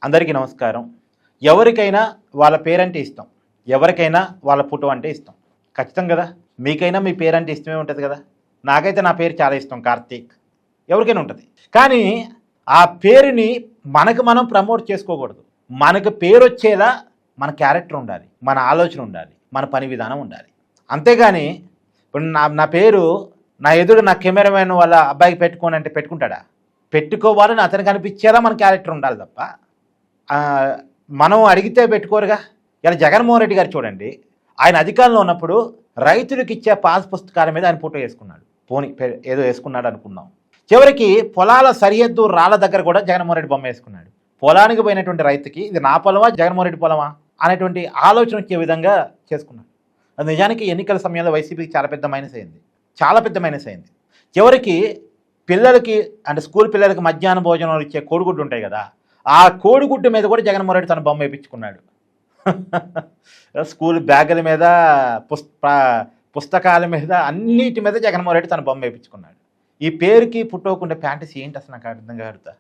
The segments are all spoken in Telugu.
అందరికీ నమస్కారం. ఎవరికైనా వాళ్ళ పేరంటే ఇష్టం. ఎవరికైనా వాళ్ళ ఫోటో అంటే ఇష్టం. ఖచ్చితం కదా! మీకైనా మీ పేరంటే ఇష్టమే ఉంటది కదా! నాకైతే నా పేరు చాలా ఇష్టం కార్తీక్. ఎవరికైనా ఉంటది. కానీ ఆ పేరుని మనకు మనం ప్రమోట్ చేసుకోకూడదు. మనకు పేరొచ్చేలా మన క్యారెక్టర్ ఉండాలి. మన ఆలోచన ఉండాలి. మన పని విధానం ఉండాలి. అంతేగాని ఇప్పుడు నా పేరు నా ఎదురు నా కెమెరామెన్ వాళ్ళ అబ్బాయికి పెట్టుకోని అంటే పెట్టుకుంటాడా? పెట్టుకోవాలని అతనికి అనిపించేలా మన క్యారెక్టర్ ఉండాలి తప్ప మనం అడిగితే పెట్టుకోరుగా. ఇలా జగన్మోహన్ రెడ్డి గారు చూడండి, ఆయన అధికారంలో ఉన్నప్పుడు రైతులకు ఇచ్చే పాస్ పుస్తకాల మీద ఆయన ఫోటో వేసుకున్నాడు. పోనీ ఏదో వేసుకున్నాడు అనుకుందాం. చివరికి పొలాల సరిహద్దు రాళ్ళ దగ్గర కూడా జగన్మోహన్ రెడ్డి బొమ్మ వేసుకున్నాడు. పొలానికి పోయినటువంటి రైతుకి ఇది నా పొలమా జగన్మోహన్ రెడ్డి పొలమా అనేటువంటి ఆలోచన వచ్చే విధంగా చేసుకున్నాడు. అది నిజానికి ఎన్నికల సమయంలో వైసీపీకి చాలా పెద్ద మైనస్ అయింది. చాలా పెద్ద మైనస్ అయింది. చివరికి పిల్లలకి అంటే స్కూల్ పిల్లలకి మధ్యాహ్న భోజనాలు ఇచ్చే కోడిగుడ్డు ఉంటాయి కదా, ఆ కోడిగుడ్డు మీద కూడా జగన్మోహన్ రెడ్డి తన బొమ్మ వేయించుకున్నాడు. స్కూల్ బ్యాగుల మీద పుస్తకాల మీద అన్నిటి మీద జగన్మోహన్ రెడ్డి తన బొమ్మ వేయించుకున్నాడు. ఈ పేరుకి పుట్టుకుండే ఫ్యాంటసీ ఏంటి అసలు నాకు అర్థం కాదు.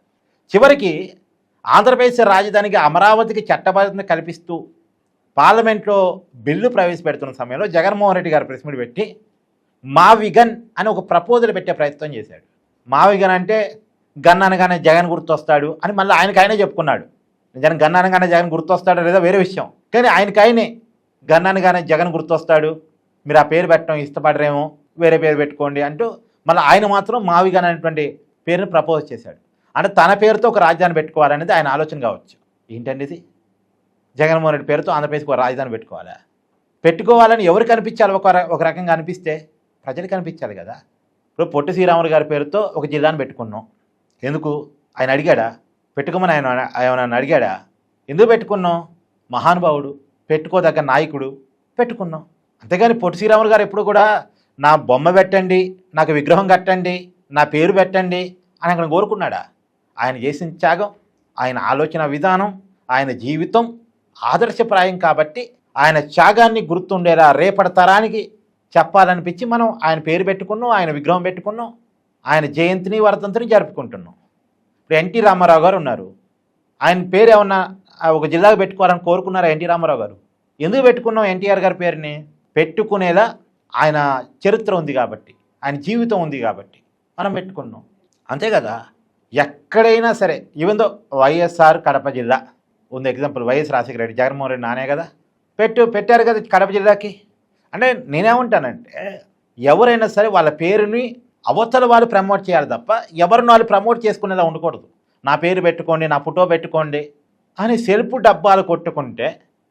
చివరికి ఆంధ్రప్రదేశ్ రాజధానికి అమరావతికి చట్టబద్ధత కల్పిస్తూ పార్లమెంట్లో బిల్లు ప్రవేశపెడుతున్న సమయంలో జగన్మోహన్ రెడ్డి గారు ప్రెస్ మీట్ పెట్టి మావిగన్ అని ఒక ప్రపోజల్ పెట్టే ప్రయత్నం చేశాడు. మావిగన్ అంటే గన్ అనగానే జగన్ గుర్తొస్తాడు అని మళ్ళీ ఆయనకైనా చెప్పుకున్నాడు. నిజానికి గన్ అనగానే జగన్ గుర్తొస్తాడు లేదా వేరే విషయం, కానీ ఆయనకైనే గన్ అనగానే జగన్ గుర్తొస్తాడు, మీరు ఆ పేరు పెట్టడం ఇష్టపడరేమో వేరే పేరు పెట్టుకోండి అంటూ మళ్ళీ ఆయన మాత్రం మావిగన్ అనేటువంటి పేరుని ప్రపోజ్ చేశాడు. అంటే తన పేరుతో ఒక రాజధాని పెట్టుకోవాలనేది ఆయన ఆలోచన కావచ్చు. ఏంటండి ఇది? జగన్మోహన్ రెడ్డి పేరుతో ఆంధ్రప్రదేశ్కి ఒక రాజధాని పెట్టుకోవాలా? పెట్టుకోవాలని ఎవరికి అనిపించాలి? ఒక రకంగా అనిపిస్తే ప్రజలకు అనిపించాలి కదా. ఇప్పుడు పొట్టి శ్రీరాములు గారి పేరుతో ఒక జిల్లాను పెట్టుకున్నాం. ఎందుకు? ఆయన అడిగాడా? పెట్టుకోమని ఆయన అడిగాడా? ఎందుకు పెట్టుకున్నాం? మహానుభావుడు, పెట్టుకోదగ్గ నాయకుడు, పెట్టుకున్నాం. అంతేగాని పొట్టి శ్రీరాములు గారు ఎప్పుడు కూడా నా బొమ్మ పెట్టండి, నాకు విగ్రహం కట్టండి, నా పేరు పెట్టండి అని అక్కడ కోరుకున్నాడా? ఆయన చేసిన త్యాగం, ఆయన ఆలోచన విధానం, ఆయన జీవితం ఆదర్శప్రాయం కాబట్టి ఆయన త్యాగాన్ని గుర్తుండేలా రేపటి తరానికి చెప్పాలనిపించి మనం ఆయన పేరు పెట్టుకున్నాం, ఆయన విగ్రహం పెట్టుకున్నాం, ఆయన జయంతిని వర్ధంతిని జరుపుకుంటున్నాం. ఇప్పుడు ఎన్టీ రామారావు గారు ఉన్నారు. ఆయన పేరు ఏమన్నా ఒక జిల్లాకు పెట్టుకోవాలని కోరుకున్నారా ఎన్టీ రామారావు గారు? ఎందుకు పెట్టుకున్నాం ఎన్టీఆర్ గారి పేరుని? పెట్టుకునేలా ఆయన చరిత్ర ఉంది కాబట్టి, ఆయన జీవితం ఉంది కాబట్టి మనం పెట్టుకున్నాం. అంతే కదా. ఎక్కడైనా సరే ఈవెన్ దో వైఎస్ఆర్ కడప జిల్లా ఉంది ఎగ్జాంపుల్, వైఎస్ రాజశేఖర రెడ్డి జగన్మోహన్ రెడ్డి నానే కదా పెట్టారు కదా కడప జిల్లాకి. అంటే నేనేమంటానంటే ఎవరైనా సరే వాళ్ళ పేరుని అవతల వాళ్ళు ప్రమోట్ చేయాలి తప్ప ఎవరిని వాళ్ళు ప్రమోట్ చేసుకునేలా ఉండకూడదు. నా పేరు పెట్టుకోండి, నా ఫోటో పెట్టుకోండి అని సెల్ఫ్ డబ్బాలు కొట్టుకుంటే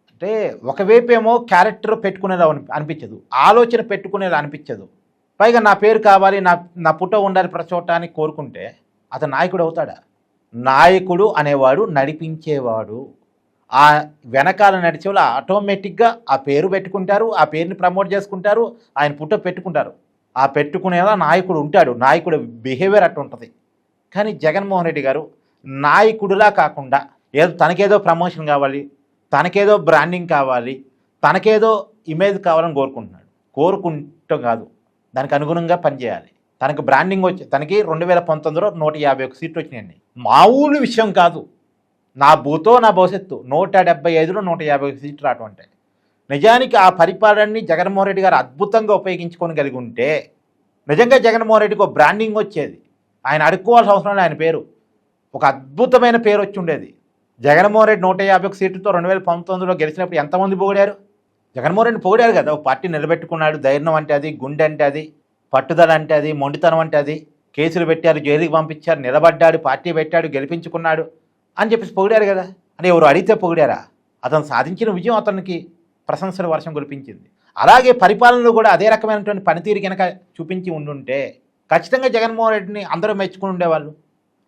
అంటే ఒకవైపు ఏమో క్యారెక్టర్ పెట్టుకునేలా అనిపించదు, ఆలోచన పెట్టుకునేలా అనిపించదు. పైగా నా పేరు కావాలి, నా ఫోటో ఉండాలి ప్రతి చోట అని కోరుకుంటే అతను నాయకుడు అవుతాడా? నాయకుడు అనేవాడు నడిపించేవాడు. ఆ వెనకాల నడిచే వాళ్ళు ఆటోమేటిక్గా ఆ పేరు పెట్టుకుంటారు, ఆ పేరుని ప్రమోట్ చేసుకుంటారు, ఆయన ఫోటో పెట్టుకుంటారు. ఆ పెట్టుకునేలా నాయకుడు ఉంటాడు. నాయకుడు బిహేవియర్ అట్టు ఉంటుంది. కానీ జగన్మోహన్ రెడ్డి గారు నాయకుడిలా కాకుండా ఏదో తనకేదో ప్రమోషన్ కావాలి, తనకేదో బ్రాండింగ్ కావాలి, తనకేదో ఇమేజ్ కావాలని కోరుకుంటున్నాడు. కోరుకుంటాం కాదు, దానికి అనుగుణంగా పనిచేయాలి. తనకు బ్రాండింగ్ వచ్చి తనకి 2019లో 151 సీట్లు వచ్చినాయండి. మామూలు విషయం కాదు. నా భూతో నా భవిష్యత్తు 175లో 150 సీట్లు రావటం అంటే నిజానికి ఆ పరిపాలనని జగన్మోహన్ రెడ్డి గారు అద్భుతంగా ఉపయోగించుకోగలిగి ఉంటే నిజంగా జగన్మోహన్ రెడ్డికి ఒక బ్రాండింగ్ వచ్చేది. ఆయన అడుక్కోవాల్సిన అవసరం లేదు. ఆయన పేరు ఒక అద్భుతమైన పేరు వచ్చి ఉండేది. జగన్మోహన్ రెడ్డి 151 సీట్లతో 2019లో గెలిచినప్పుడు ఎంతమంది పొగిడారు? జగన్మోహన్ రెడ్డి పొగిడారు కదా. ఒక పార్టీ నిలబెట్టుకున్నాడు, ధైర్యం అంటే అది, గుండె అంటే అది, పట్టుదల అంటే అది, మొండితనం అంటే అది, కేసులు పెట్టారు, జైలుకి పంపించారు, నిలబడ్డాడు, పార్టీ పెట్టాడు, గెలిపించుకున్నాడు అని చెప్పేసి పొగిడారు కదా. అంటే ఎవరు అడిగితే పొగిడారా? అతను సాధించిన విజయం అతనికి ప్రశంసల వర్షం కురిపించింది. అలాగే పరిపాలనలో కూడా అదే రకమైనటువంటి పనితీరు కనుక చూపించి ఉండుంటే ఖచ్చితంగా జగన్మోహన్ రెడ్డిని అందరూ మెచ్చుకుని ఉండేవాళ్ళు.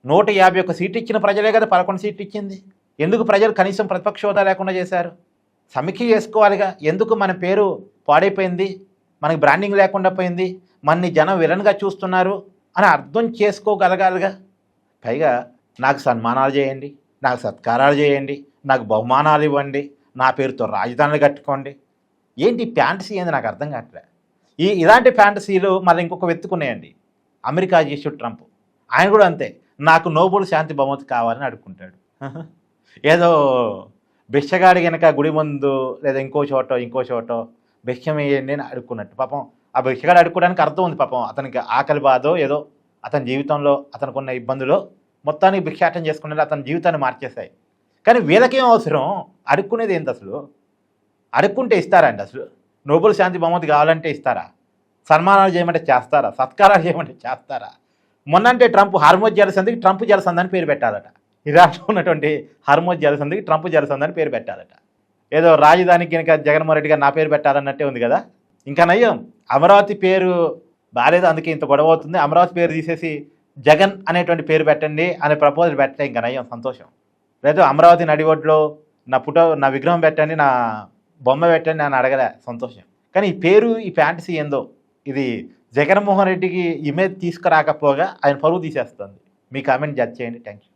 151 సీట్లు ఇచ్చిన ప్రజలే కదా 11 సీట్లు ఇచ్చింది. ఎందుకు ప్రజలు కనీసం ప్రతిపక్ష హోదా లేకుండా చేశారు? సమీక్ష చేసుకోవాలిగా. ఎందుకు మన పేరు పాడైపోయింది, మనకి బ్రాండింగ్ లేకుండా పోయింది, మనని జనం విలన్గా చూస్తున్నారు అని అర్థం చేసుకోగలగాలిగా. పైగా నాకు సన్మానాలు చేయండి, నాకు సత్కారాలు చేయండి, నాకు బహుమానాలు ఇవ్వండి, నా పేరుతో రాజధానులు కట్టుకోండి. ఏంటి ఫ్యాంటసీ ఏంది నాకు అర్థం కావట్లే. ఇలాంటి ఫ్యాంటసీలు మళ్ళీ ఇంకొక వెతుకున్నాయండి. అమెరికా అధ్యక్షుడు ట్రంప్, ఆయన కూడా అంతే, నాకు నోబెల్ శాంతి బహుమతి కావాలని అడుక్కుంటాడు. ఏదో భిక్షగాడి గనక గుడి ముందు లేదా ఇంకో చోటో భిక్షం వేయండి అని అడుక్కున్నట్టు. పాపం ఆ భిక్షగాడు అడుక్కోవడానికి అర్థం ఉంది. పాపం అతనికి ఆకలి బాధో ఏదో అతని జీవితంలో అతనుకున్న ఇబ్బందులో మొత్తానికి భిక్షాటం చేసుకునేది అతని జీవితాన్ని మార్చేశాయి. కానీ వీళ్ళకేం అవసరం? అడుక్కునేది ఏంటి అసలు? అడుక్కుంటే ఇస్తారండి అసలు? నోబెల్ శాంతి బహుమతి కావాలంటే ఇస్తారా? సన్మానాలు చేయమంటే చేస్తారా? సత్కారాలు చేయమంటే చేస్తారా? మొన్నంటే హార్మోజ్ జలసంధికి ట్రంప్ జలసంధి అని పేరు పెట్టాలట. ఇరాక్లో ఉన్నటువంటి హార్మోజ్ జలసంధికి ట్రంప్ జలసంధి అని పేరు పెట్టాలట. ఏదో రాజధానికి కనుక జగన్మోహన్ రెడ్డి గారు నా పేరు పెట్టాలన్నట్టే ఉంది కదా. ఇంకా నయ్యం అమరావతి పేరు బాలేదు, అందుకే ఇంత గొడవ అవుతుంది. అమరావతి పేరు తీసేసి జగన్ అనేటువంటి పేరు పెట్టండి అనే ప్రపోజల్ పెట్టే ఇంకా నయ్యం, సంతోషం. లేదు అమరావతి నడివొడ్లో నా విగ్రహం పెట్టండి, నా బొమ్మ పెట్టండి అని అడగలే, సంతోషం. కానీ ఈ పేరు ఈ ఫ్యాంటసీ ఏందో ఇది జగన్మోహన్ రెడ్డికి ఇమేజ్ తీసుకురాకపోగా ఆయన పరువు తీసేస్తుంది. మీ కామెంట్ జడ్జ్ చేయండి. Thank you.